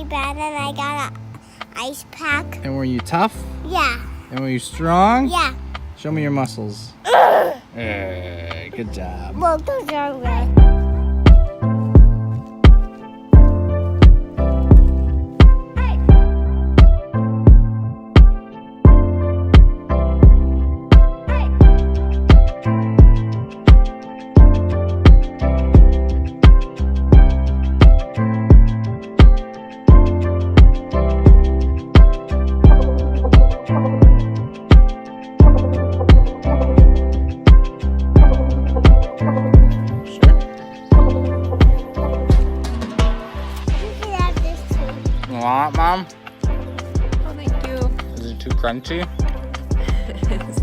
really bad and I got an ice pack. And were you tough? Yeah. And were you strong? Yeah. Show me your muscles. Good job. Well, those are red. Want, Mom? Oh, thank you. Is it too crunchy? It's